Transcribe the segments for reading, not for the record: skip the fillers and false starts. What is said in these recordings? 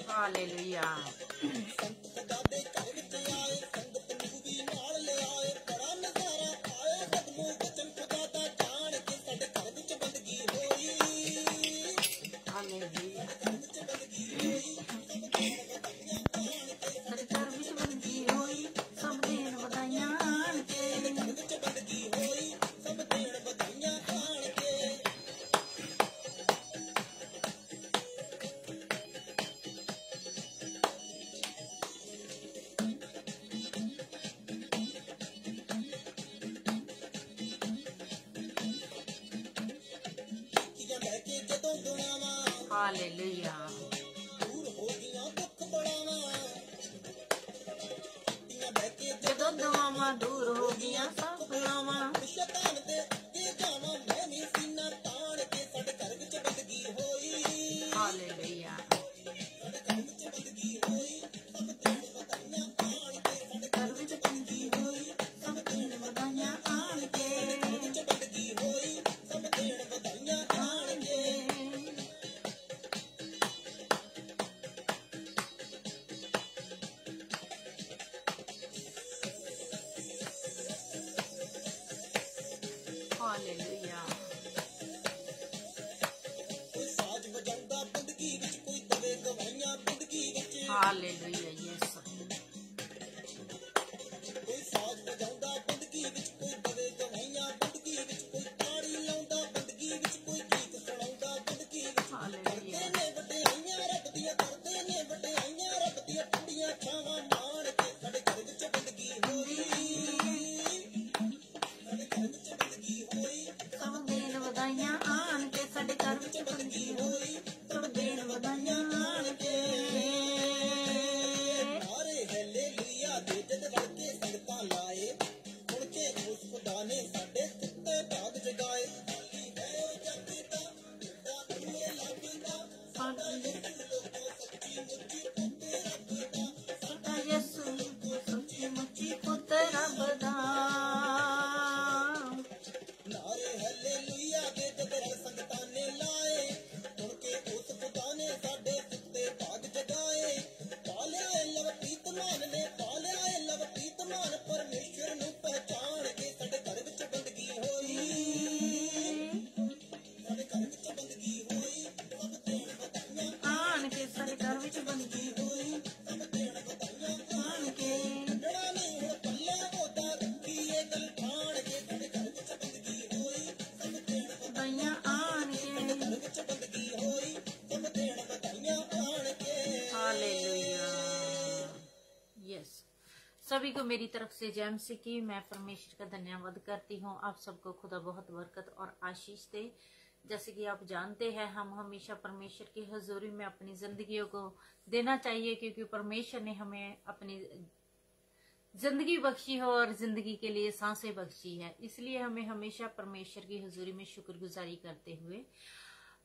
Hallelujah. Hallelujah. जदों दुआवां दूर हो गईयां सब गुलावां हालेलुया। हालेलुया। हालेलुया। यस सभी को मेरी तरफ से जय मसीह की मैं परमेश्वर का धन्यवाद करती हूँ। आप सबको खुदा बहुत बरकत और आशीष दे। जैसे कि आप जानते हैं हम हमेशा परमेश्वर की हजूरी में अपनी जिंदगियों को देना चाहिए, क्योंकि परमेश्वर ने हमें अपनी जिंदगी बख्शी है और जिंदगी के लिए सांसें बख्शी है। इसलिए हमें हमेशा परमेश्वर की हजूरी में शुक्रगुजारी करते हुए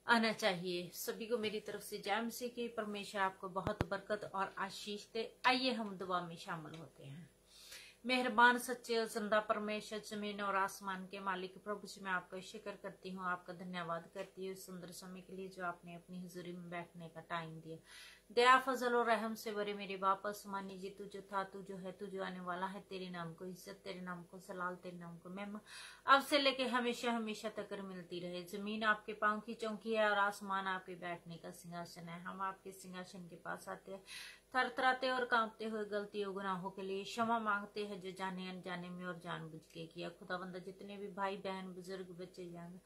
आना चाहिए। सभी को मेरी तरफ से जय मसीह की। परमेश्वर आपको बहुत बरकत और आशीष दे। आइए हम दुआ में शामिल होते हैं। मेहरबान सच्चे और जिंदा परमेश्वर, जमीन और आसमान के मालिक प्रभु जी, मैं आपका शुक्र करती हूँ, आपका धन्यवाद करती हूँ सुंदर समय के लिए जो आपने अपनी हुजूरी में बैठने का टाइम दिया। दया फजल और रहम से भरे मेरे बाप आसमानी जी, तू जो था, तू जो है, तू जो आने वाला है, तेरे नाम को इज्जत, तेरे नाम को सलाल, तेरे नाम को महिमा अब से लेके हमेशा हमेशा तक मिलती रहे। जमीन आपके पांव की चौकी है और आसमान आपके बैठने का सिंहासन है। हम आपके सिंहासन के पास आते हैं थरथराते और कांपते हुए, गलतियों गुनाहों के लिए क्षमा मांगते हैं जो जाने अनजाने में और जानबूझ के किया। खुदावंदा जितने भी भाई बहन बुजुर्ग बच्चे जान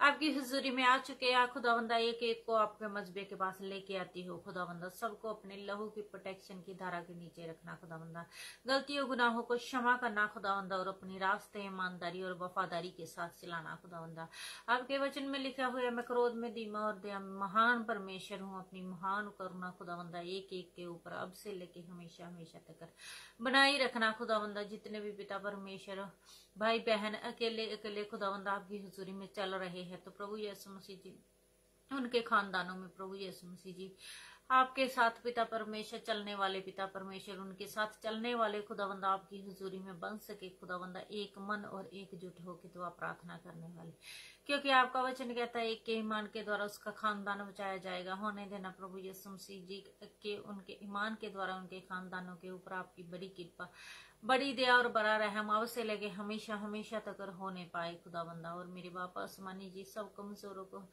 आपकी हुजूरी में आ चुके हैं, खुदावंदा एक एक को आपके मजबे के पास लेके आती हो। खुदावंदा सबको अपने लहू की प्रोटेक्शन की धारा के नीचे रखना। खुदावंदा गलतियों गुनाहों को क्षमा करना खुदावंदा, और अपनी रास्ते ईमानदारी और वफादारी के साथ चलाना। खुदावंदा आपके वचन में लिखा हुआ है, मैं क्रोध में धीमा और दया में महान परमेश्वर हूँ, अपनी महान करुणा खुदावंदा एक एक के ऊपर अब से लेके हमेशा हमेशा तक बनाए रखना खुदावंदा। जितने भी पिता परमेश्वर भाई बहन अकेले अकेले खुदावंदा आपकी हुजूरी में चल रहे हैं, तो प्रभु यीशु मसीह जी उनके खानदानों में प्रभु यीशु मसीह जी आपके साथ पिता परमेश्वर चलने वाले पिता परमेश्वर उनके साथ चलने वाले खुदावंदा आपकी हुजूरी में बन सके खुदावंदा, एक मन और एकजुट होकर दुआ प्रार्थना करने वाले, क्योंकि आपका वचन कहता है एक के ईमान के द्वारा उसका खानदान बचाया जाएगा। होने देना प्रभु यीशु मसीह जी के उनके ईमान के द्वारा उनके खानदानों के ऊपर आपकी बड़ी कृपा, बड़ी दया और बड़ा रहम अब से लगे हमेशा हमेशा तक होने पाए खुदावंदा। और मेरे बापा आसमानी जी सब कमजोरों को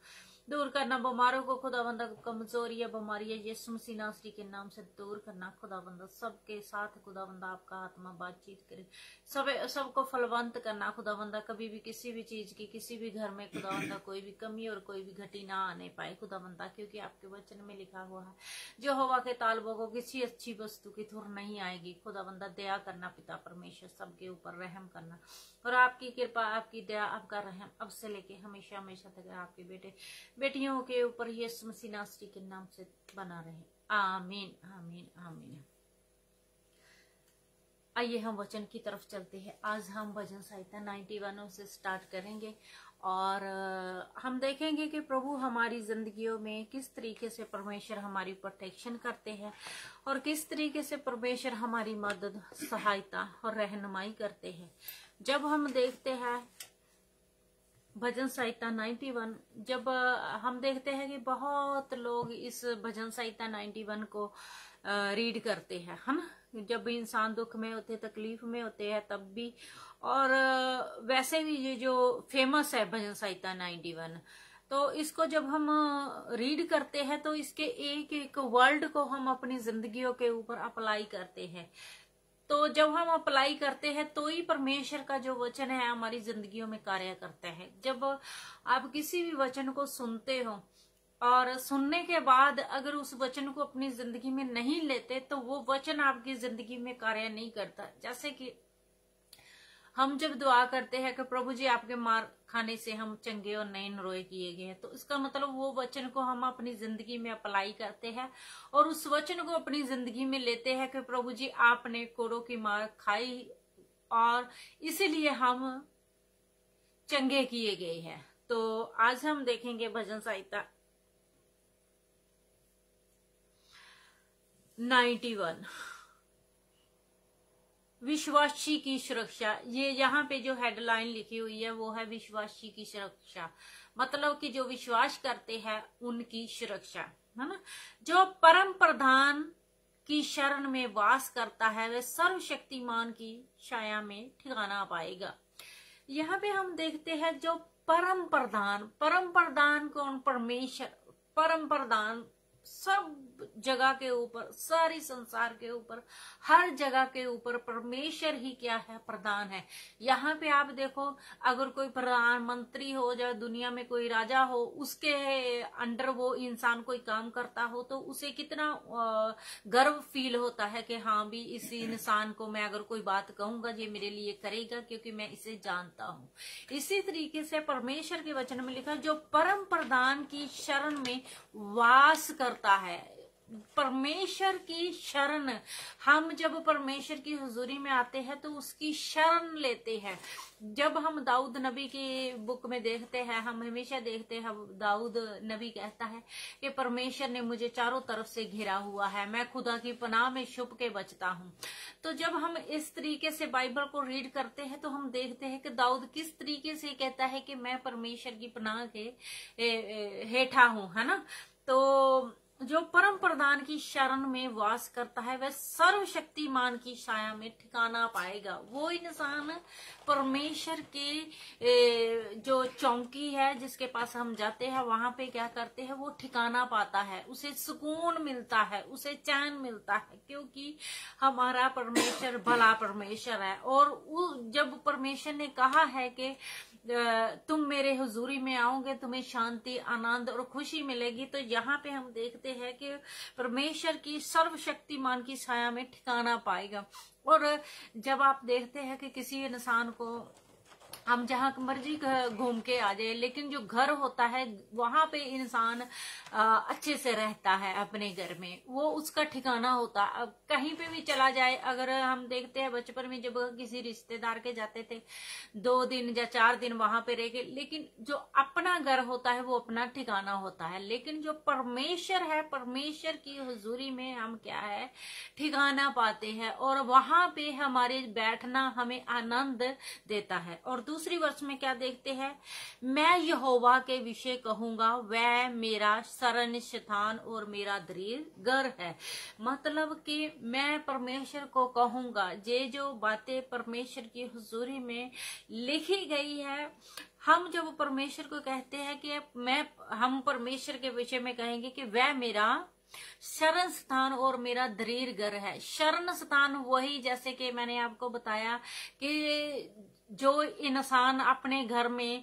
दूर करना, बीमारों को खुदावंदा कमजोरी या बीमारी है यीशु मसीह नासरी के नाम से दूर करना खुदावंदा। सबके साथ खुदावंदा आपका आत्मा बातचीत करे, सबको फलवंत करना खुदावंदा। कभी भी किसी भी चीज की किसी भी घर में खुदावंदा कोई भी कमी और कोई भी घटी ना आने पाए खुदावंदा, क्योंकि आपके वचन में लिखा हुआ है जो हवा के तालबों को किसी अच्छी वस्तु की थुर नहीं आएगी खुदावंदा। दया करना पिता परमेश्वर, सबके ऊपर रहम करना, और आपकी कृपा आपकी दया आपका रहम अब से लेके हमेशा हमेशा तक आपके बेटे बेटियों के ऊपर यीशु मसीह नासरी के नाम से बना रहे। आमीन आमीन आमीन। आइए हम वचन की तरफ चलते हैं। आज हम भजन संहिता 91 से स्टार्ट करेंगे और हम देखेंगे कि प्रभु हमारी जिंदगियों में किस तरीके से परमेश्वर हमारी प्रोटेक्शन करते हैं और किस तरीके से परमेश्वर हमारी मदद, सहायता और रहनुमाई करते हैं। जब हम देखते हैं भजन संहिता 91, जब हम देखते हैं कि बहुत लोग इस भजन संहिता 91 को रीड करते हैं, है ना। जब इंसान दुख में होते, तकलीफ में होते हैं तब भी, और वैसे भी ये जो फेमस है भजन संहिता 91, तो इसको जब हम रीड करते हैं तो इसके एक एक वर्ड को हम अपनी जिंदगियों के ऊपर अप्लाई करते हैं। तो जब हम अप्लाई करते हैं तो ही परमेश्वर का जो वचन है हमारी जिंदगियों में कार्य करता है। जब आप किसी भी वचन को सुनते हो और सुनने के बाद अगर उस वचन को अपनी जिंदगी में नहीं लेते तो वो वचन आपकी जिंदगी में कार्य नहीं करता। जैसे कि हम जब दुआ करते हैं कि प्रभु जी आपके मार खाने से हम चंगे और नए नरोए किए गए हैं, तो इसका मतलब वो वचन को हम अपनी जिंदगी में अप्लाई करते हैं और उस वचन को अपनी जिंदगी में लेते हैं कि प्रभु जी आपने कोड़ों की मार खाई और इसीलिए हम चंगे किए गए हैं। तो आज हम देखेंगे भजन संहिता 91, विश्वासी की सुरक्षा। ये यहाँ पे जो हेडलाइन लिखी हुई है वो है विश्वासी की सुरक्षा, मतलब कि जो विश्वास करते हैं उनकी सुरक्षा, है ना। जो परम प्रधान की शरण में वास करता है वह सर्वशक्तिमान की छाया में ठिकाना पाएगा। यहाँ पे हम देखते हैं जो परम प्रधान कौन? परमेश्वर। परम प्रधान सब जगह के ऊपर, सारी संसार के ऊपर, हर जगह के ऊपर परमेश्वर ही क्या है? प्रधान है। यहाँ पे आप देखो, अगर कोई प्रधानमंत्री हो या दुनिया में कोई राजा हो, उसके अंडर वो इंसान कोई काम करता हो तो उसे कितना गर्व फील होता है कि हाँ भी इस इंसान को मैं अगर कोई बात कहूंगा ये मेरे लिए करेगा क्योंकि मैं इसे जानता हूँ। इसी तरीके से परमेश्वर के वचन में लिखा जो परम प्रधान की शरण में वास करता है। परमेश्वर की शरण, हम जब परमेश्वर की हुजूरी में आते हैं तो उसकी शरण लेते हैं। जब हम दाऊद नबी की बुक में देखते हैं, हम हमेशा देखते हैं दाऊद नबी कहता है कि परमेश्वर ने मुझे चारों तरफ से घिरा हुआ है, मैं खुदा की पनाह में छुप के बचता हूँ। तो जब हम इस तरीके से बाइबल को रीड करते हैं तो हम देखते हैं कि दाऊद किस तरीके से कहता है कि मैं परमेश्वर की पनाह के हेठा हूँ, है ना। तो जो परम प्रधान की शरण में वास करता है वह सर्वशक्तिमान की छाया में ठिकाना पाएगा। वो इंसान परमेश्वर के जो चौकी है जिसके पास हम जाते हैं वहां पे क्या करते हैं, वो ठिकाना पाता है, उसे सुकून मिलता है, उसे चैन मिलता है, क्योंकि हमारा परमेश्वर भला परमेश्वर है। और जब परमेश्वर ने कहा है कि तुम मेरे हुजूरी में आओगे तुम्हें शांति, आनंद और खुशी मिलेगी, तो यहाँ पे हम देखते हैं कि परमेश्वर की सर्वशक्तिमान की छाया में ठिकाना पाएगा। और जब आप देखते हैं कि किसी इंसान को हम जहाँ मर्जी घूम के आ जाए, लेकिन जो घर होता है वहां पे इंसान अच्छे से रहता है अपने घर में, वो उसका ठिकाना होता है। अब कहीं पे भी चला जाए, अगर हम देखते हैं बचपन में जब किसी रिश्तेदार के जाते थे 2 दिन या 4 दिन वहां पे रह गए, लेकिन जो अपना घर होता है वो अपना ठिकाना होता है। लेकिन जो परमेश्वर है, परमेश्वर की हुजूरी में हम क्या है, ठिकाना पाते हैं, और वहां पे हमारे बैठना हमें आनंद देता है। और दूसरी वर्ष में क्या देखते हैं, मैं यहोवा के विषय कहूंगा, वह मेरा शरण स्थान और मेरा दृढ़ घर है। मतलब कि मैं परमेश्वर को कहूंगा, ये जो बातें परमेश्वर की हुजूरी में लिखी गई है, हम जब परमेश्वर को कहते हैं कि हम परमेश्वर के विषय में कहेंगे कि वह मेरा शरण स्थान और मेरा दृढ़ घर है। शरण स्थान वही, जैसे कि मैंने आपको बताया कि जो इंसान अपने घर में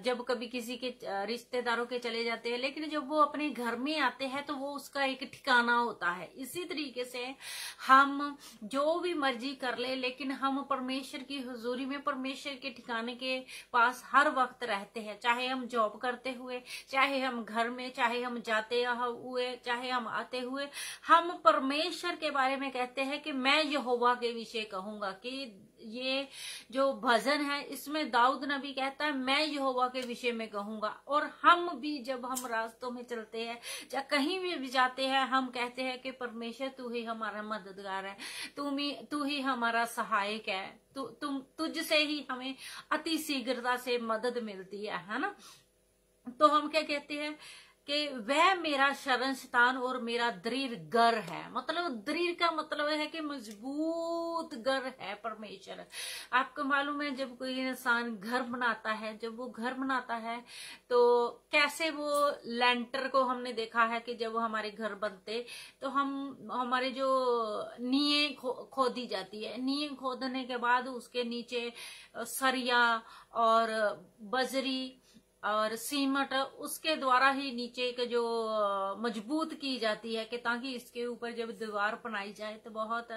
जब कभी किसी के रिश्तेदारों के चले जाते हैं, लेकिन जब वो अपने घर में आते हैं तो वो उसका एक ठिकाना होता है। इसी तरीके से हम जो भी मर्जी कर ले, लेकिन हम परमेश्वर की हुजूरी में, परमेश्वर के ठिकाने के पास हर वक्त रहते हैं। चाहे हम जॉब करते हुए, चाहे हम घर में, चाहे हम जाते हुए, चाहे हम आते हुए, हम परमेश्वर के बारे में कहते हैं कि मैं यहोवा के विषय कहूंगा। कि ये जो भजन है इसमें दाऊद नबी कहता है मैं यहोवा के विषय में कहूंगा। और हम भी जब हम रास्तों में चलते हैं या कहीं भी जाते हैं, हम कहते हैं कि परमेश्वर तू ही हमारा मददगार है, तू ही हमारा सहायक है, तुझसे ही हमें अति शीघ्रता से मदद मिलती है ना। तो हम क्या कहते हैं कि वह मेरा शरण स्थान और मेरा दृढ़ घर है। मतलब दृढ़ का मतलब है कि मजबूत घर है परमेश्वर। आपको मालूम है, जब कोई इंसान घर बनाता है, जब वो घर बनाता है तो कैसे वो लेंटर को हमने देखा है कि जब हमारे घर बनते तो हमारे जो नींव खोदी जाती है, नींव खोदने के बाद उसके नीचे सरिया और बजरी और सीमेंट, उसके द्वारा ही नीचे के जो मजबूत की जाती है कि ताकि इसके ऊपर जब दीवार बनाई जाए तो बहुत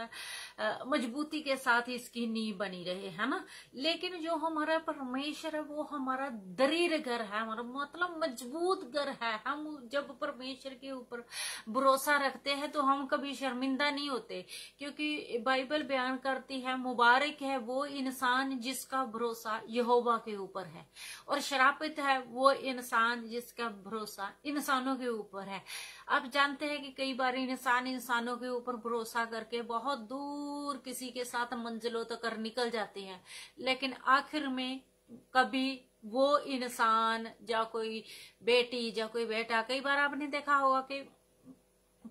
मजबूती के साथ इसकी नींव बनी रहे, है ना। लेकिन जो हमारा परमेश्वर है वो हमारा दृढ़ घर है, हमारा मतलब मजबूत घर है। हम जब परमेश्वर के ऊपर भरोसा रखते हैं तो हम कभी शर्मिंदा नहीं होते, क्योंकि बाइबल बयान करती है मुबारक है वो इंसान जिसका भरोसा यहोवा के ऊपर है, और श्रापित है वो इंसान जिसका भरोसा इंसानों के ऊपर है। आप जानते हैं कि कई बार इंसानों के ऊपर भरोसा करके बहुत दूर किसी के साथ मंजिलों तक निकल जाते हैं, लेकिन आखिर में कभी वो इंसान या कोई बेटी या कोई बेटा, कई बार आपने देखा होगा कि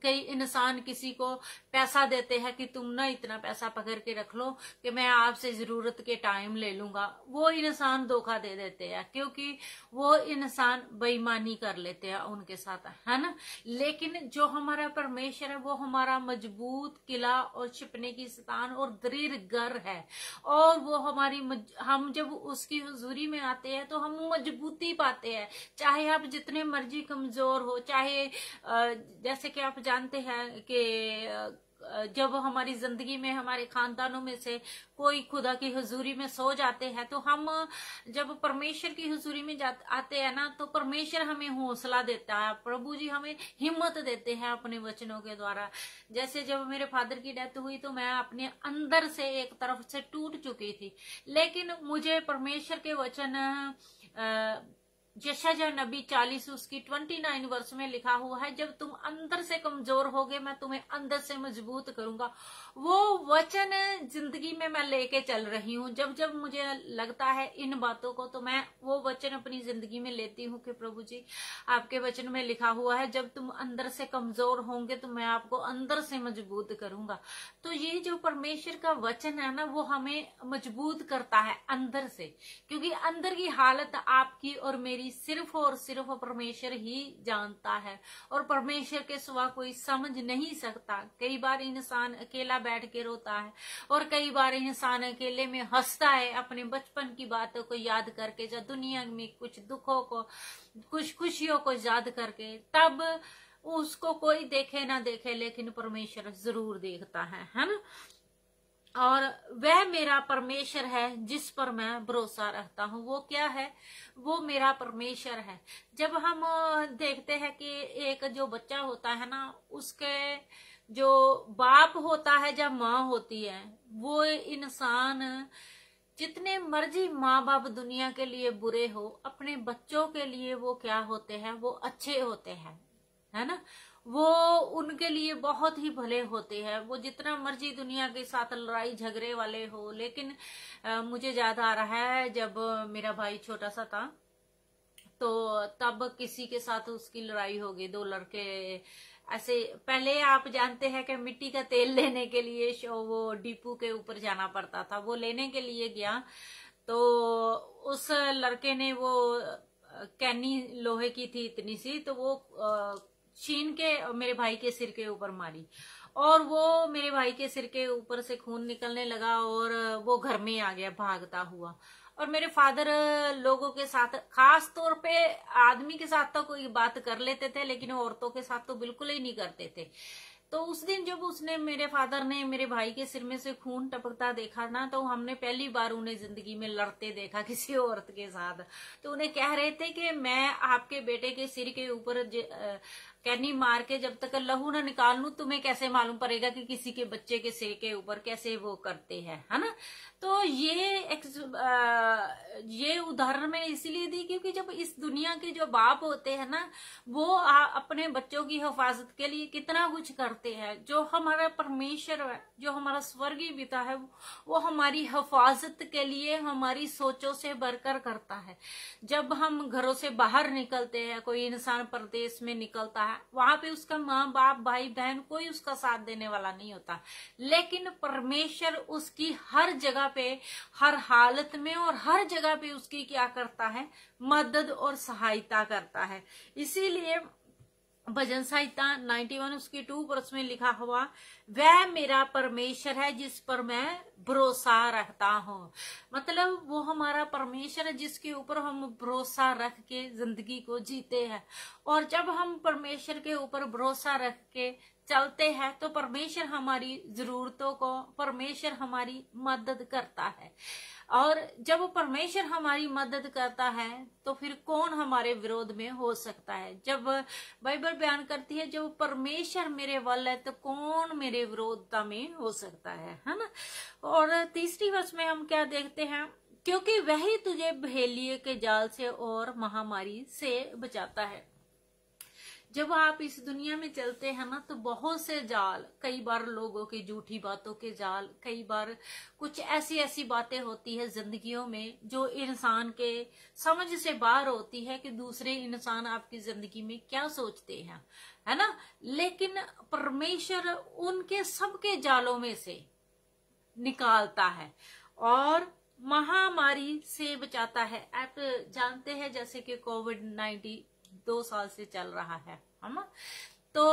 कई इंसान किसी को पैसा देते हैं कि तुम ना इतना पैसा पकड़ के रख लो कि मैं आपसे जरूरत के टाइम ले लूंगा। वो इंसान धोखा दे देते हैं, क्योंकि वो इंसान बेईमानी कर लेते हैं उनके साथ, है ना। लेकिन जो हमारा परमेश्वर है वो हमारा मजबूत किला और छिपने की स्थान और दृढ़ घर है, और वो हम जब उसकी हुजूरी में आते हैं तो हम मजबूती पाते हैं। चाहे आप जितने मर्जी कमजोर हो, चाहे जैसे कि आप जानते हैं कि जब हमारी जिंदगी में हमारे खानदानों में से कोई खुदा की हुजूरी में सो जाते हैं, तो हम जब परमेश्वर की हुजूरी में आते हैं ना, तो परमेश्वर हमें हौसला देता है, प्रभु जी हमें हिम्मत देते हैं अपने वचनों के द्वारा। जैसे जब मेरे फादर की डेथ हुई तो मैं अपने अंदर से एक तरफ से टूट चुकी थी, लेकिन मुझे परमेश्वर के वचन यशायाह नबी 40 उसकी 29 वर्ष में लिखा हुआ है, जब तुम अंदर से कमजोर होगे मैं तुम्हें अंदर से मजबूत करूंगा। वो वचन जिंदगी में मैं लेके चल रही हूँ। जब जब मुझे लगता है इन बातों को, तो मैं वो वचन अपनी जिंदगी में लेती हूँ कि प्रभु जी आपके वचन में लिखा हुआ है जब तुम अंदर से कमजोर होंगे तो मैं आपको अंदर से मजबूत करूंगा। तो ये जो परमेश्वर का वचन है ना, वो हमें मजबूत करता है अंदर से, क्योंकि अंदर की हालत आपकी और मेरी सिर्फ और सिर्फ परमेश्वर ही जानता है, और परमेश्वर के सिवा कोई समझ नहीं सकता। कई बार इंसान अकेला बैठ के रोता है, और कई बार इंसान अकेले में हंसता है अपने बचपन की बातों को याद करके, या दुनिया में कुछ दुखों को, कुछ खुशियों को याद करके। तब उसको कोई देखे ना देखे, लेकिन परमेश्वर जरूर देखता है ना। और वह मेरा परमेश्वर है जिस पर मैं भरोसा रखता हूँ। वो क्या है? वो मेरा परमेश्वर है। जब हम देखते हैं कि एक जो बच्चा होता है ना, उसके जो बाप होता है, जब माँ होती है, वो इंसान जितने मर्जी माँ बाप दुनिया के लिए बुरे हो, अपने बच्चों के लिए वो क्या होते हैं? वो अच्छे होते हैं, है ना। वो उनके लिए बहुत ही भले होते हैं। वो जितना मर्जी दुनिया के साथ लड़ाई झगड़े वाले हो, लेकिन मुझे याद आ रहा है जब मेरा भाई छोटा सा था, तो तब किसी के साथ उसकी लड़ाई हो गई। दो लड़के ऐसे, पहले आप जानते हैं कि मिट्टी का तेल लेने के लिए वो डिपू के ऊपर जाना पड़ता था। वो लेने के लिए गया, तो उस लड़के ने वो कैनी लोहे की थी इतनी सी, तो वो छीन के मेरे भाई के सिर के ऊपर मारी, और वो मेरे भाई के सिर के ऊपर से खून निकलने लगा, और वो घर में आ गया भागता हुआ। और मेरे फादर लोगों के साथ, खास तौर पे आदमी के साथ तो कोई बात कर लेते थे, लेकिन औरतों के साथ तो बिल्कुल ही नहीं करते थे। तो उस दिन जब उसने, मेरे फादर ने मेरे भाई के सिर में से खून टपकता देखा ना, तो हमने पहली बार उन्हें जिंदगी में लड़ते देखा किसी औरत के साथ। तो उन्हें कह रहे थे कि मैं आपके बेटे के सिर के ऊपर कैनी मार के जब तक लहू ना निकाल लूं, तुम्हें कैसे मालूम पड़ेगा कि किसी के बच्चे के सिर के ऊपर कैसे वो करते हैं, है ना। तो ये उदाहरण मैंने इसीलिए दी क्योंकि जब इस दुनिया के जो बाप होते हैं ना, वो अपने बच्चों की हिफाजत के लिए कितना कुछ करते हैं। जो हमारा परमेश्वर है, जो हमारा स्वर्गीय पिता है, वो हमारी हिफाजत के लिए हमारी सोचों से बढ़कर करता है। जब हम घरों से बाहर निकलते हैं, कोई इंसान परदेश में निकलता है, वहां पे उसका माँ बाप भाई बहन कोई उसका साथ देने वाला नहीं होता, लेकिन परमेश्वर उसकी हर जगह पे, हर हालत में और हर जगह पे उसकी क्या करता है? मदद और सहायता करता है। इसीलिए भजन संहिता 91 उसकी 2 वर्ष में लिखा हुआ, वह मेरा परमेश्वर है जिस पर मैं भरोसा रखता हूँ। मतलब वो हमारा परमेश्वर है जिसके ऊपर हम भरोसा रख के जिंदगी को जीते हैं। और जब हम परमेश्वर के ऊपर भरोसा रख के चलते हैं, तो परमेश्वर हमारी जरूरतों को, परमेश्वर हमारी मदद करता है। और जब परमेश्वर हमारी मदद करता है, तो फिर कौन हमारे विरोध में हो सकता है? जब बाइबल बयान करती है, जब परमेश्वर मेरे वल है, तो कौन मेरे विरोधता में हो सकता है ना। और तीसरी वर्ष में हम क्या देखते हैं? क्योंकि वही तुझे बहेलिए के जाल से और महामारी से बचाता है। जब आप इस दुनिया में चलते हैं ना, तो बहुत से जाल, कई बार लोगों की झूठी बातों के जाल, कई बार कुछ ऐसी ऐसी बातें होती है जिंदगियों में जो इंसान के समझ से बाहर होती है कि दूसरे इंसान आपकी जिंदगी में क्या सोचते हैं, है ना। लेकिन परमेश्वर उनके सबके जालों में से निकालता है और महामारी से बचाता है। आप जानते हैं जैसे कि कोविड-19 2 साल से चल रहा है ना। तो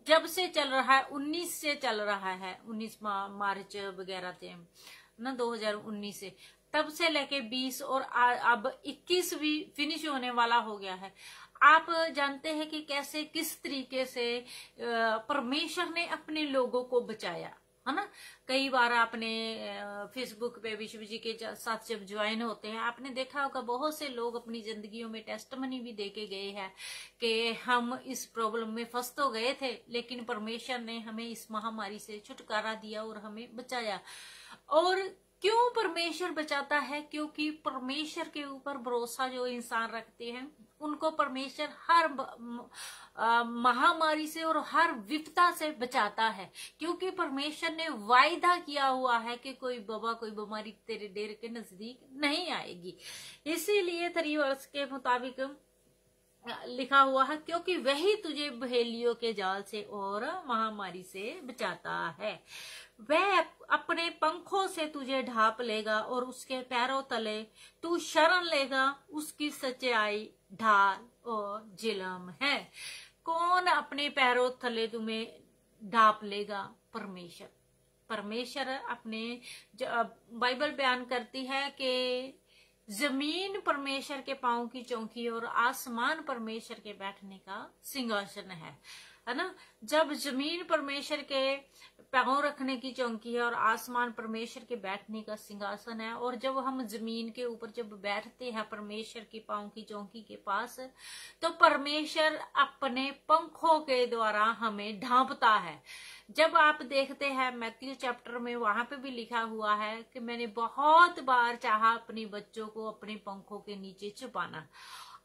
जब से चल रहा है, 19 से चल रहा है, 19 मार्च वगैरह से ना, 2019 से, तब से लेके 20 और अब 21 भी फिनिश होने वाला हो गया है। आप जानते हैं कि कैसे, किस तरीके से परमेश्वर ने अपने लोगों को बचाया, है ना। कई बार आपने फेसबुक पे विश्व जी के साथ जब ज्वाइन होते हैं, आपने देखा होगा बहुत से लोग अपनी जिंदगियों में टेस्टमनी भी देके गए हैं कि हम इस प्रॉब्लम में फंस तो गए थे, लेकिन परमेश्वर ने हमें इस महामारी से छुटकारा दिया और हमें बचाया। और क्यों परमेश्वर बचाता है? क्योंकि परमेश्वर के ऊपर भरोसा जो इंसान रखते हैं, उनको परमेश्वर हर महामारी से और हर विपदा से बचाता है। क्योंकि परमेश्वर ने वायदा किया हुआ है कि कोई बीमारी तेरे डेरे के नजदीक नहीं आएगी। इसीलिए 3 वर्ष के मुताबिक लिखा हुआ है, क्योंकि वही तुझे बहेलियों के जाल से और महामारी से बचाता है। वह अपने पंखों से तुझे ढांप लेगा और उसके पैरों तले तू शरण लेगा। उसकी सच्चाई ढाल और जिलम है। कौन अपने पैरों तले तुम्हें ढांप लेगा? परमेश्वर। परमेश्वर अपने, बाइबल बयान करती है कि जमीन परमेश्वर के पांव की चौकी और आसमान परमेश्वर के बैठने का सिंहासन है। है ना। जब जमीन परमेश्वर के पांव रखने की चौकी है और आसमान परमेश्वर के बैठने का सिंहासन है, और जब हम जमीन के ऊपर जब बैठते हैं परमेश्वर के पांव की चौकी के पास, तो परमेश्वर अपने पंखों के द्वारा हमें ढांपता है। जब आप देखते हैं मैथ्यू चैप्टर में, वहां पे भी लिखा हुआ है कि मैंने बहुत बार चाहा अपने बच्चों को अपने पंखों के नीचे छुपाना।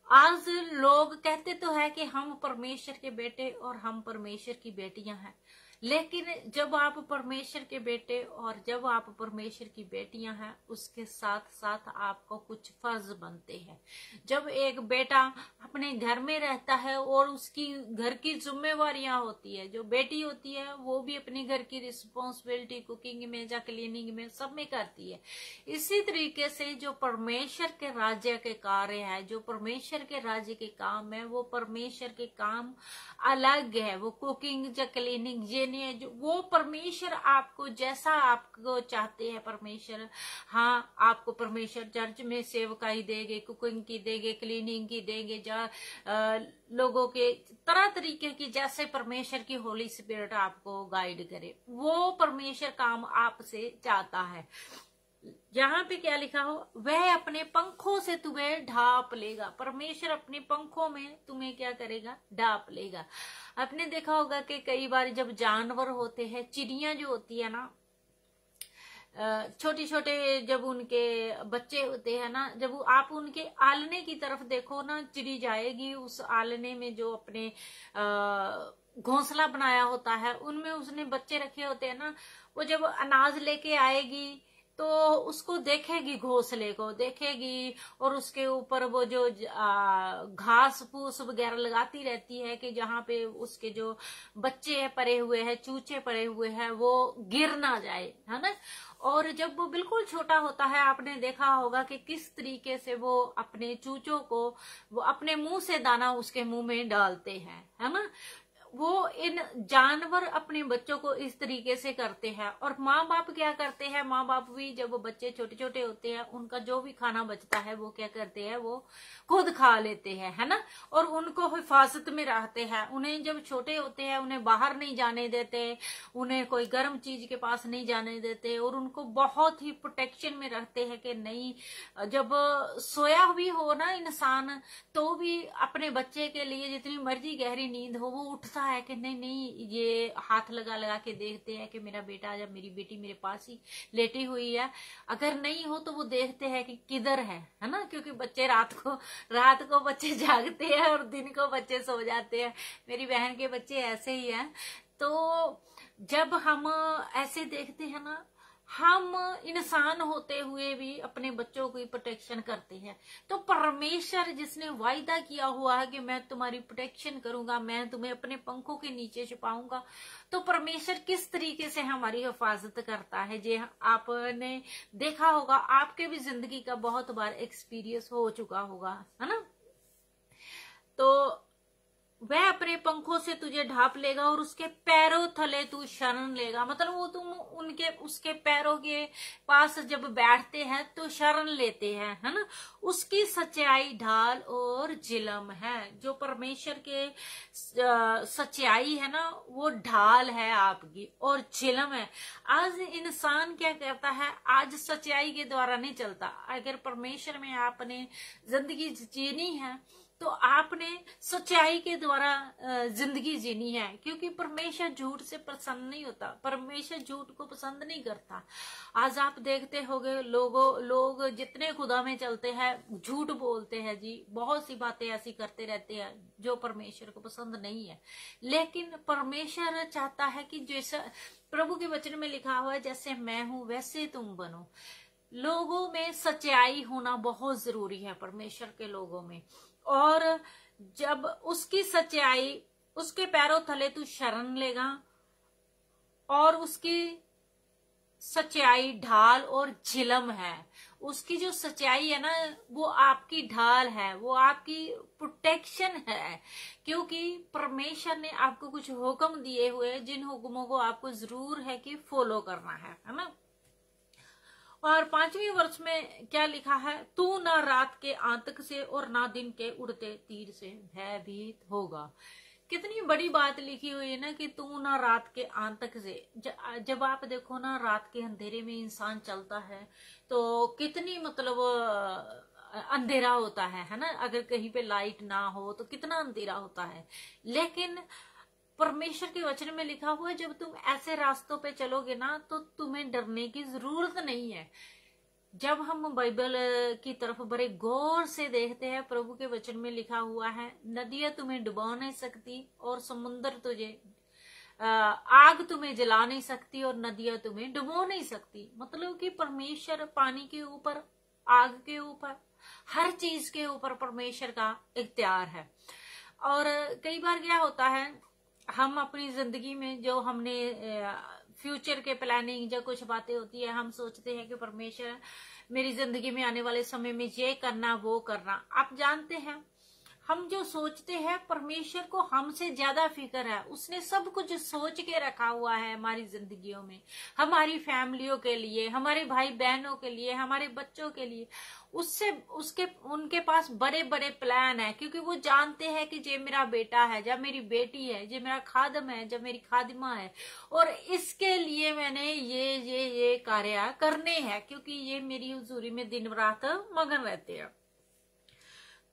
आज लोग कहते तो है कि हम परमेश्वर के बेटे और हम परमेश्वर की बेटियां हैं, लेकिन जब आप परमेश्वर के बेटे और जब आप परमेश्वर की बेटियां हैं, उसके साथ साथ आपको कुछ फर्ज बनते हैं। जब एक बेटा अपने घर में रहता है और उसकी घर की जिम्मेवारियां होती है, जो बेटी होती है वो भी अपनी घर की रिस्पॉन्सिबिलिटी कुकिंग में या क्लीनिंग में सब में करती है। इसी तरीके से जो परमेश्वर के राज्य के कार्य है, जो परमेश्वर के राज्य के काम है, वो परमेश्वर के काम अलग है। वो कुकिंग या क्लीनिंग ये नहीं है, जो वो परमेश्वर आपको जैसा आपको चाहते हैं परमेश्वर, हाँ आपको परमेश्वर चर्च में सेवकाई देंगे, कुकिंग की देंगे, क्लीनिंग की देंगे, लोगों के तरह तरीके की जैसे परमेश्वर की होली स्पिरिट आपको गाइड करे, वो परमेश्वर काम आपसे चाहता है। यहाँ पे क्या लिखा हो, वह अपने पंखों से तुम्हें ढांप लेगा। परमेश्वर अपने पंखों में तुम्हें क्या करेगा, ढांप लेगा। आपने देखा होगा कि कई बार जब जानवर होते हैं, चिड़ियां जो होती है ना, छोटे छोटे जब उनके बच्चे होते हैं ना, जब आप उनके आलने की तरफ देखो ना, चिड़ी जाएगी उस आलने में जो अपने घोंसला बनाया होता है, उनमें उसने बच्चे रखे होते हैं ना, वो जब अनाज लेके आएगी तो उसको देखेगी, घोंसले को देखेगी, और उसके ऊपर वो जो घास फूस वगैरह लगाती रहती है कि जहाँ पे उसके जो बच्चे पड़े हुए हैं, चूचे पड़े हुए हैं, वो गिर ना जाए, है ना। और जब वो बिल्कुल छोटा होता है, आपने देखा होगा कि किस तरीके से वो अपने चूचों को वो अपने मुंह से दाना उसके मुंह में डालते हैं, है ना। वो इन जानवर अपने बच्चों को इस तरीके से करते हैं। और माँ बाप क्या करते हैं, माँ बाप भी जब वो बच्चे छोटे छोटे होते हैं, उनका जो भी खाना बचता है वो क्या करते हैं, वो खुद खा लेते हैं, है ना। और उनको हिफाजत में रखते हैं। उन्हें जब छोटे होते हैं उन्हें बाहर नहीं जाने देते, उन्हें कोई गर्म चीज के पास नहीं जाने देते, और उनको बहुत ही प्रोटेक्शन में रखते हैं कि नहीं, जब सोया भी हो ना इंसान, तो भी अपने बच्चे के लिए जितनी मर्जी गहरी नींद हो, वो उठता है कि नहीं नहीं, ये हाथ लगा लगा के देखते हैं कि मेरा बेटा या मेरी बेटी मेरे पास ही लेटी हुई है। अगर नहीं हो तो वो देखते हैं कि किधर है ना। क्योंकि बच्चे रात को बच्चे जागते हैं और दिन को बच्चे सो जाते हैं। मेरी बहन के बच्चे ऐसे ही हैं। तो जब हम ऐसे देखते हैं ना, हम इंसान होते हुए भी अपने बच्चों की प्रोटेक्शन करते हैं। तो परमेश्वर जिसने वायदा किया हुआ है कि मैं तुम्हारी प्रोटेक्शन करूंगा, मैं तुम्हें अपने पंखों के नीचे छुपाऊंगा, तो परमेश्वर किस तरीके से हमारी हिफाजत करता है, जे आपने देखा होगा, आपके भी जिंदगी का बहुत बार एक्सपीरियंस हो चुका होगा, है ना। तो वह अपने पंखों से तुझे ढांप लेगा और उसके पैरों थले तू शरण लेगा। मतलब वो तुम उसके पैरों के पास जब बैठते हैं तो शरण लेते हैं, है ना। उसकी सच्चाई ढाल और झिलम है। जो परमेश्वर के सच्चाई है ना, वो ढाल है आपकी और झिलम है। आज इंसान क्या करता है, आज सच्चाई के द्वारा नहीं चलता। अगर परमेश्वर में आपने जिंदगी जीनी है तो आपने सच्चाई के द्वारा जिंदगी जीनी है। क्योंकि परमेश्वर झूठ से प्रसन्न नहीं होता, परमेश्वर झूठ को पसंद नहीं करता। आज आप देखते होंगे लोग जितने खुदा में चलते हैं झूठ बोलते हैं जी, बहुत सी बातें ऐसी करते रहते हैं जो परमेश्वर को पसंद नहीं है। लेकिन परमेश्वर चाहता है कि जैसा प्रभु के वचन में लिखा हुआ है, जैसे मैं हूं वैसे तुम बनो। लोगों में सच्चाई होना बहुत जरूरी है, परमेश्वर के लोगों में। और जब उसकी सच्चाई, उसके पैरों थले तू शरण लेगा और उसकी सच्चाई ढाल और झिलम है। उसकी जो सच्चाई है ना, वो आपकी ढाल है, वो आपकी प्रोटेक्शन है। क्योंकि परमेश्वर ने आपको कुछ हुक्म दिए हुए, जिन हुक्मों को आपको जरूर है कि फॉलो करना है ना। और 5वें वर्ष में क्या लिखा है, तू ना रात के आतंक से और ना दिन के उड़ते तीर से भयभीत होगा। कितनी बड़ी बात लिखी हुई है ना कि तू ना रात के आंतक से, जब आप देखो ना रात के अंधेरे में इंसान चलता है तो कितनी मतलब अंधेरा होता है ना। अगर कहीं पे लाइट ना हो तो कितना अंधेरा होता है। लेकिन परमेश्वर के वचन में लिखा हुआ है जब तुम ऐसे रास्तों पे चलोगे ना तो तुम्हें डरने की जरूरत नहीं है। जब हम बाइबल की तरफ बड़े गौर से देखते हैं, प्रभु के वचन में लिखा हुआ है नदियां तुम्हें डुबा नहीं सकती और समुद्र तुझे आग तुम्हें जला नहीं सकती और नदियां तुम्हें डुबो नहीं सकती। मतलब कि परमेश्वर पानी के ऊपर, आग के ऊपर, हर चीज के ऊपर परमेश्वर का इख्तियार है। और कई बार क्या होता है, हम अपनी जिंदगी में जो हमने फ्यूचर के प्लानिंग जो कुछ बातें होती है, हम सोचते हैं कि परमेश्वर मेरी जिंदगी में आने वाले समय में ये करना वो करना। आप जानते हैं हम जो सोचते हैं परमेश्वर को हमसे ज्यादा फिक्र है। उसने सब कुछ सोच के रखा हुआ है हमारी जिंदगियों में, हमारी फैमिलियों के लिए, हमारे भाई बहनों के लिए, हमारे बच्चों के लिए। उनके पास बड़े बड़े प्लान है, क्योंकि वो जानते हैं कि ये मेरा बेटा है, जब मेरी बेटी है, ये मेरा खादम है, जब मेरी खादिमा है, और इसके लिए मैंने ये कार्य करने हैं, क्योंकि ये मेरी हुजूरी में दिन रात मगन रहते हैं।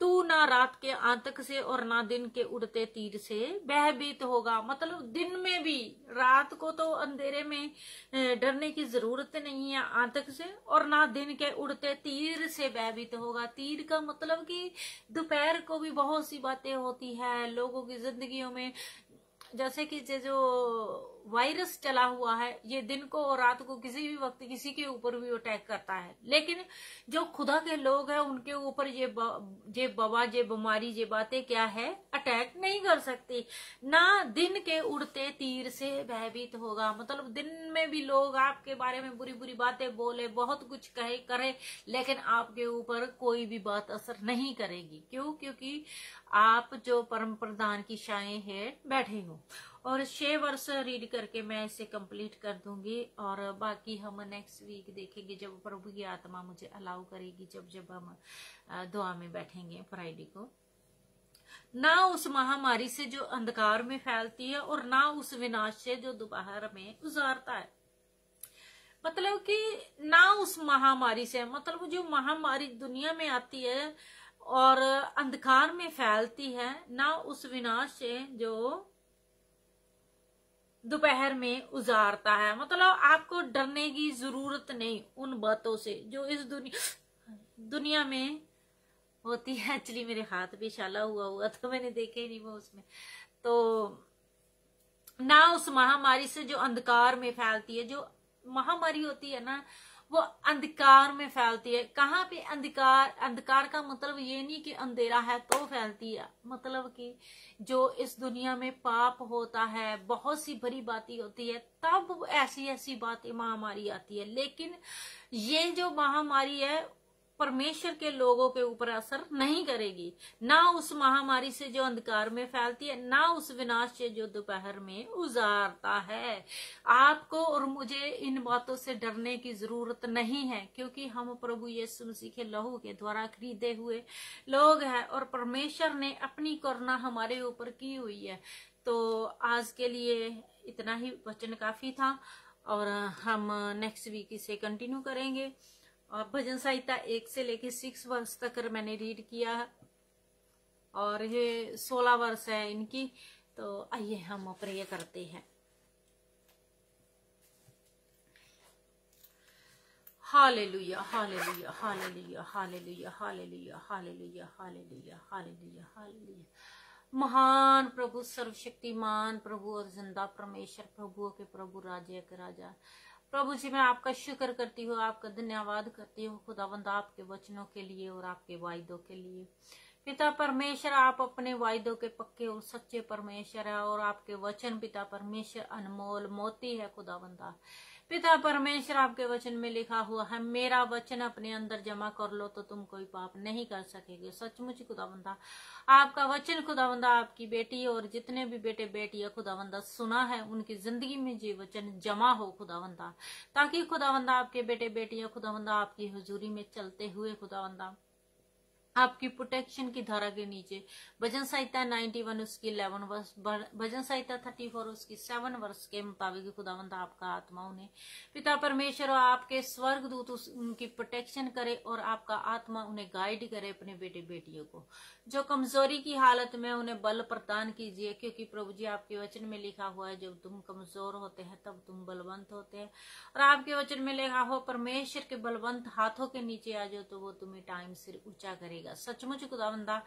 तू ना रात के आतंक से और ना दिन के उड़ते तीर से भयभीत होगा। मतलब दिन में भी, रात को तो अंधेरे में डरने की जरूरत नहीं है आतंक से, और ना दिन के उड़ते तीर से भयभीत होगा। तीर का मतलब कि दोपहर को भी बहुत सी बातें होती है लोगों की जिंदगियों में, जैसे कि जो वायरस चला हुआ है, ये दिन को और रात को किसी भी वक्त किसी के ऊपर भी अटैक करता है। लेकिन जो खुदा के लोग हैं उनके ऊपर ये बवा, ये बीमारी, ये बातें क्या है, अटैक नहीं कर सकती। ना दिन के उड़ते तीर से भयभीत होगा। मतलब दिन में भी लोग आपके बारे में बुरी बुरी बातें बोले, बहुत कुछ कहे करे, लेकिन आपके ऊपर कोई भी बात असर नहीं करेगी। क्यों? क्योंकि आप जो परम प्रधान की छाए है बैठे हो। और 6 वर्ष रीड करके मैं इसे कंप्लीट कर दूंगी, और बाकी हम नेक्स्ट वीक देखेंगे जब प्रभु की आत्मा मुझे अलाउ करेगी, जब हम दुआ में बैठेंगे फ्राइडे को। ना उस महामारी से जो अंधकार में फैलती है और ना उस विनाश से जो दोपहर में उजारता है। मतलब कि ना उस महामारी से, मतलब जो महामारी दुनिया में आती है और अंधकार में फैलती है, ना उस विनाश से जो दोपहर में उजारता है। मतलब आपको डरने की जरूरत नहीं उन बातों से जो इस दुनिया में होती है। एक्चुअली मेरे हाथ पे छाला हुआ तो मैंने देखे ही नहीं वो उसमें। तो ना उस महामारी से जो अंधकार में फैलती है। जो महामारी होती है ना वो अंधकार में फैलती है। कहाँ पे अंधकार? अंधकार का मतलब ये नहीं कि अंधेरा है तो फैलती है, मतलब कि जो इस दुनिया में पाप होता है, बहुत सी बड़ी बातें होती है, तब ऐसी बातें महामारी आती है। लेकिन ये जो महामारी है परमेश्वर के लोगों के ऊपर असर नहीं करेगी। ना उस महामारी से जो अंधकार में फैलती है, ना उस विनाश से जो दोपहर में उजारता है। आपको और मुझे इन बातों से डरने की जरूरत नहीं है, क्योंकि हम प्रभु यीशु मसीह के लहू के द्वारा खरीदे हुए लोग हैं और परमेश्वर ने अपनी करुणा हमारे ऊपर की हुई है। तो आज के लिए इतना ही वचन काफी था, और हम नेक्स्ट वीक इसे कंटिन्यू करेंगे। और भजन संहिता 1 से लेकर 6 वर्ष तक मैंने रीड किया, और ये 16 वर्ष है इनकी। तो आइए हम प्रे करते हैं। Hallelujah, hallelujah, hallelujah, hallelujah, hallelujah, hallelujah, hallelujah, hallelujah, hallelujah. महान प्रभु, सर्वशक्तिमान प्रभु और जिंदा परमेश्वर, प्रभुओं के प्रभु, राजा के राजा, प्रभु जी मैं आपका शुक्र करती हूँ, आपका धन्यवाद करती हूँ खुदावंद, आपके वचनों के लिए और आपके वायदों के लिए। पिता परमेश्वर, आप अपने वायदों के पक्के और सच्चे परमेश्वर है, और आपके वचन पिता परमेश्वर अनमोल मोती है खुदावंदा। पिता परमेश्वर, आपके वचन में लिखा हुआ है, मेरा वचन अपने अंदर जमा कर लो तो तुम कोई पाप नहीं कर सकेगे। सचमुच खुदावंदा, आपका वचन खुदावंदा आपकी बेटी और जितने भी बेटे बेटियां खुदावंदा सुना है, उनकी जिंदगी में जी वचन जमा हो खुदावंदा, ताकि खुदावंदा आपके बेटे बेटियां खुदावंदा आपकी हुजूरी में चलते हुए खुदावंदा आपकी प्रोटेक्शन की धारा के नीचे। भजन संहिता 91 उसकी 11 वर्ष, भजन संहिता 34 उसकी 7 वर्ष के मुताबिक खुदावंद आपका आत्मा उन्हें पिता परमेश्वर और आपके स्वर्ग दूत उनकी प्रोटेक्शन करे और आपका आत्मा उन्हें गाइड करे अपने बेटे बेटियों को। जो कमजोरी की हालत में उन्हें बल प्रदान कीजिए, क्योंकि प्रभु जी आपके वचन में लिखा हुआ है जब तुम कमजोर होते हैं तब तुम बलवंत होते हैं। और आपके वचन में लिखा हो परमेश्वर के बलवंत हाथों के नीचे आ जाओ तो वो तुम्हें टाइम सिर ऊंचा करेगा। सचमुच खुदावंदा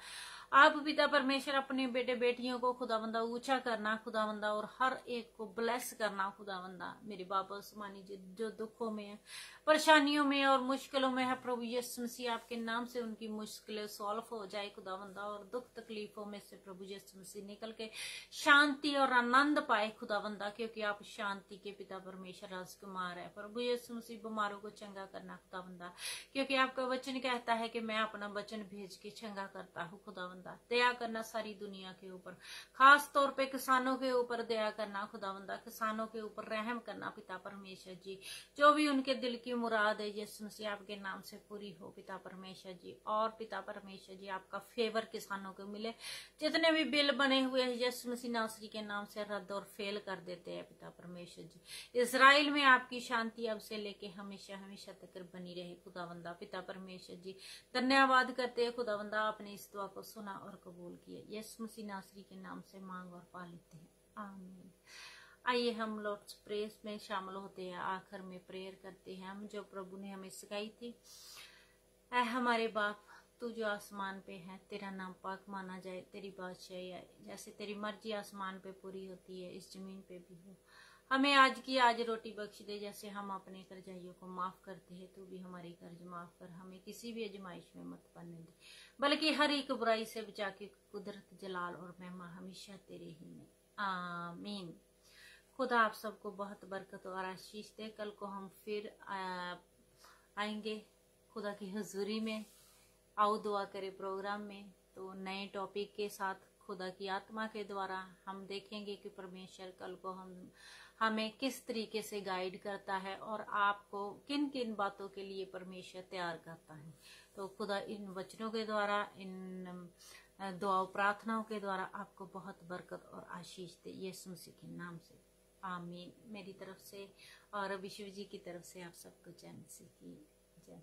आप पिता परमेश्वर अपने बेटे बेटियों को खुदावंदा ऊंचा करना खुदावंदा, और हर एक को ब्लेस करना खुदावंदा। मेरे बाबा उस्मानी जी जो दुखों में है, परेशानियों में और मुश्किलों में है, प्रभु यीशु मसीह आपके नाम से उनकी मुश्किलें सॉल्व हो जाए खुदावंदा, और दुख तकलीफों में से प्रभु यीशु मसीह निकल के शांति और आनंद पाए खुदावंदा, क्योंकि आप शांति के पिता परमेश्वर राजकुमार है। प्रभु यीशु मसीह बीमारों को चंगा करना खुदावंदा, क्योंकि आपका वचन कहता है कि मैं अपना वचन भेज के चंगा करता हूँ खुदावंदा। दया करना सारी दुनिया के ऊपर, खास तौर पे किसानों के ऊपर दया करना खुदावंदा, किसानों के ऊपर रहम करना पिता परमेश्वर जी। जो भी उनके दिल की मुराद है यीशु मसीह आपके नाम से पूरी हो पिता परमेश्वर जी। और पिता परमेश्वर जी आपका फेवर किसानों को मिले, जितने भी बिल बने हुए हैं यीशु मसीह नासरी के नाम से रद्द और फेल कर देते हैं पिता परमेश्वर जी। इजराइल में आपकी शांति अब से लेके हमेशा हमेशा तक बनी रहे खुदावंदा पिता परमेश्वर जी। धन्यवाद करते हैं खुदावंदा, आपने इस दुआ को सुना और कबूल किया। यीशु मसीह नासरी के नाम से मांग और पा लेते हैं, आमीन। आइए हम लॉर्ड्स प्रेयर में शामिल होते हैं, आखिर में प्रेयर करते हैं हम जो प्रभु ने हमें सिखाई थी। ऐ हमारे बाप तू जो आसमान पे है, तेरा नाम पाक माना जाए, तेरी बादशाही आए, जैसे तेरी मर्जी आसमान पे पूरी होती है इस जमीन पे भी हो। हमें आज रोटी बख्श दे, जैसे हम अपने कर्जाइयों को माफ करते हैं, तू भी हमारे कर्ज माफ कर, हमें किसी भी आजमाइश में मत पड़ने दे, बल्कि हर एक बुराई से बचा के। कुदरत जलाल और महिमा हमेशा तेरे ही में, आमीन। खुदा आप सबको बहुत बरकत और आशीष दे। कल को हम फिर आएंगे खुदा की हुजूरी में। आओ दुआ करे प्रोग्राम में, तो नए टॉपिक के साथ खुदा की आत्मा के द्वारा हम देखेंगे कि परमेश्वर कल को हमें किस तरीके से गाइड करता है और आपको किन किन बातों के लिए परमेश्वर तैयार करता है। तो खुदा इन वचनों के द्वारा, इन दुआ प्रार्थनाओं के द्वारा आपको बहुत बरकत और आशीष दे, यीशु मसीह के नाम से, आमीन। मेरी तरफ से और विश्व जी की तरफ से आप सबको जय मसीह की जय।